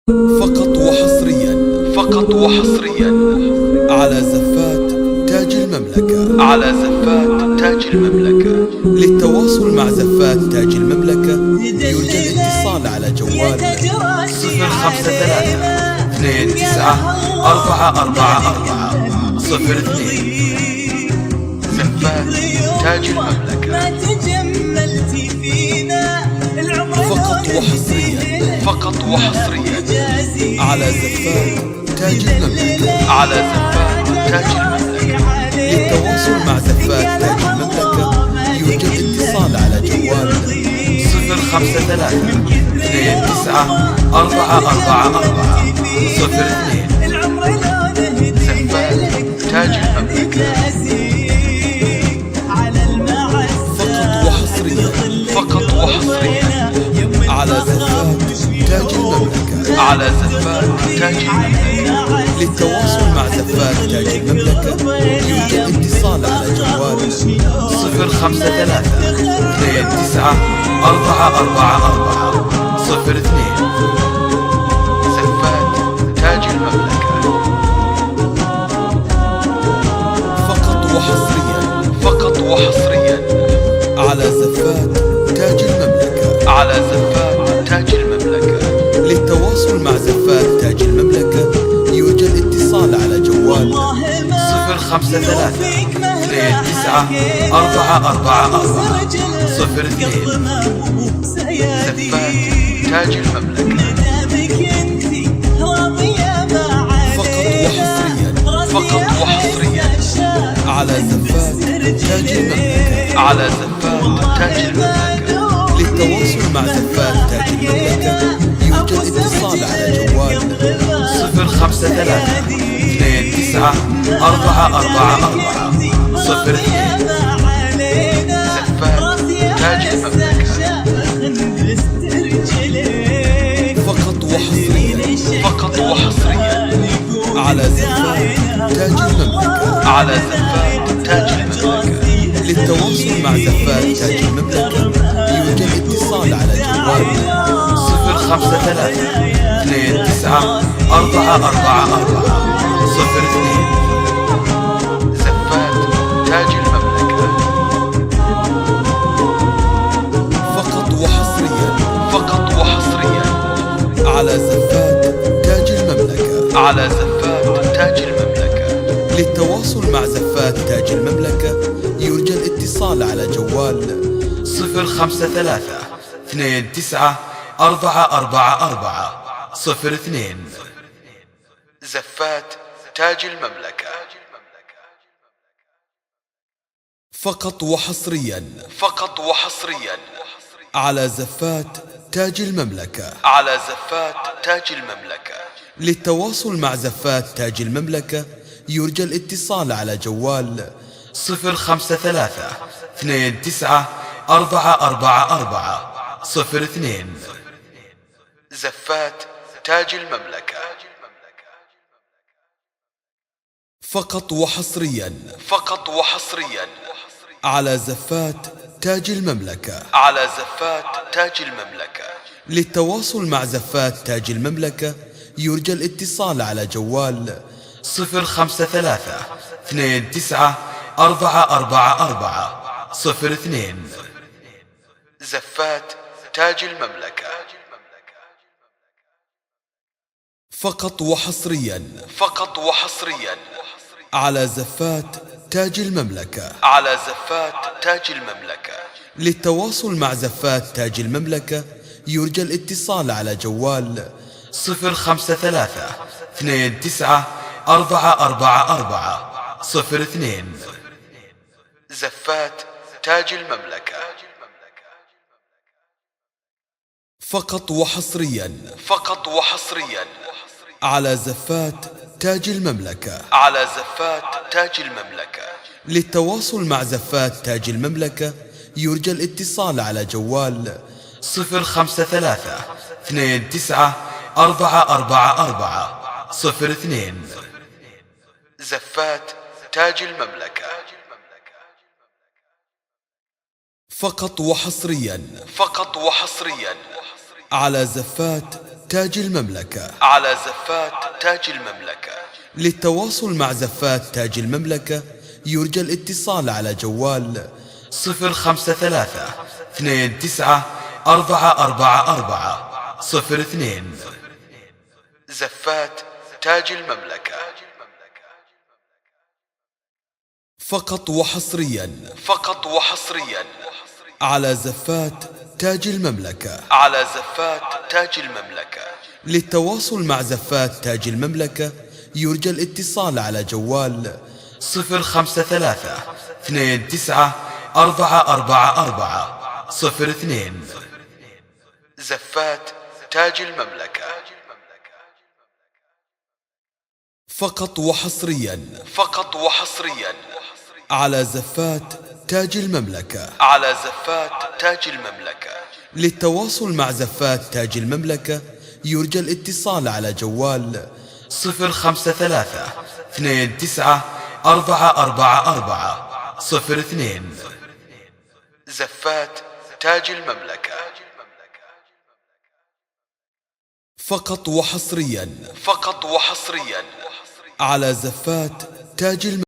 فقط وحصريا فقط وحصريا على زفات تاج المملكة، على زفات تاج المملكة. للتواصل مع زفات تاج المملكة يرجى الاتصال على جوال 053-29-444-02. زفات تاج المملكة. فقط وحصريا فقط وحصريا على زفات تاج المملكة، على زفات تاج المملكة. للتواصل مع زفات تاج المملكة يرجى الاتصال على جوال 053-29-444-02. زفات تاج المملكة. فقط وحصريا على زفات تاج المملكة، على زفات تاج المملكة. للتواصل مع زفات تاج المملكة يرجى الاتصال على جوال 053-29-444-02. زفات تاج المملكة. فقط وحصريا فقط وحصريا على زفات تاج المملكة، على زفات تاج المملكة. للتواصل مع زفات تاج المملكة يرجى الاتصال على جوال 053-29-444-02. زفات تاج المملكة. فقط وحصريا فقط وحصريا على زفات تاج المملكة، على زفات تاج المملكة. للتواصل مع زفات تاج المملكة يرجى الاتصال على جوال 053-29-444-02. زفات تاج المملكة. فقط وحصريا فقط وحصريا على زفات تاج المملكة، على زفات تاج المملكة. للتواصل مع زفات تاج المملكة يرجى الاتصال على جوال 053-29-444-02. زفات تاج المملكة. فقط وحصريا فقط وحصريا على زفات تاج المملكة، على زفات تاج المملكة. للتواصل مع زفات تاج المملكة يرجى الاتصال على جوال 053-29-444-02. زفات تاج المملكة. فقط وحصريا فقط وحصريا على زفات تاج المملكة، على زفات تاج المملكة. للتواصل مع زفات تاج المملكة يرجى الاتصال على جوال 053-29-444-02. زفات تاج المملكة. فقط وحصريا فقط وحصريا على زفات تاج المملكة، على زفات تاج المملكة. للتواصل مع زفات تاج المملكة يرجى الاتصال على جوال 053-29-444-02. زفات تاج المملكة. فقط وحصريا فقط وحصريا على زفات تاج المملكة، على زفات تاج المملكة. للتواصل مع زفات تاج المملكة يرجى الاتصال على جوال 053-29-444-02. زفات تاج المملكة. فقط وحصريا فقط وحصريا على زفات تاج المملكة، على زفات تاج المملكة. للتواصل مع زفات تاج المملكة يرجى الاتصال على جوال 053-29-444-02. زفات تاج المملكة. فقط وحصريا فقط وحصريا على زفات تاج المملكة. على زفات تاج المملكة. للتواصل مع زفات تاج المملكة يرجى الاتصال على جوال 053-29-444-02. زفات تاج المملكة. فقط وحصريا على زفات تاج المملكة. على زفات تاج المملكة. للتواصل مع زفات تاج المملكة يرجى الاتصال على جوال 053-29-444-02. زفات تاج المملكة. فقط وحصريا على زفات تاج المملكة. على زفات تاج المملكة. للتواصل مع زفات تاج المملكة يرجى الاتصال على جوال 053-29-444-02. زفات تاج المملكة. فقط وحصريا على زفات تاج المملكة.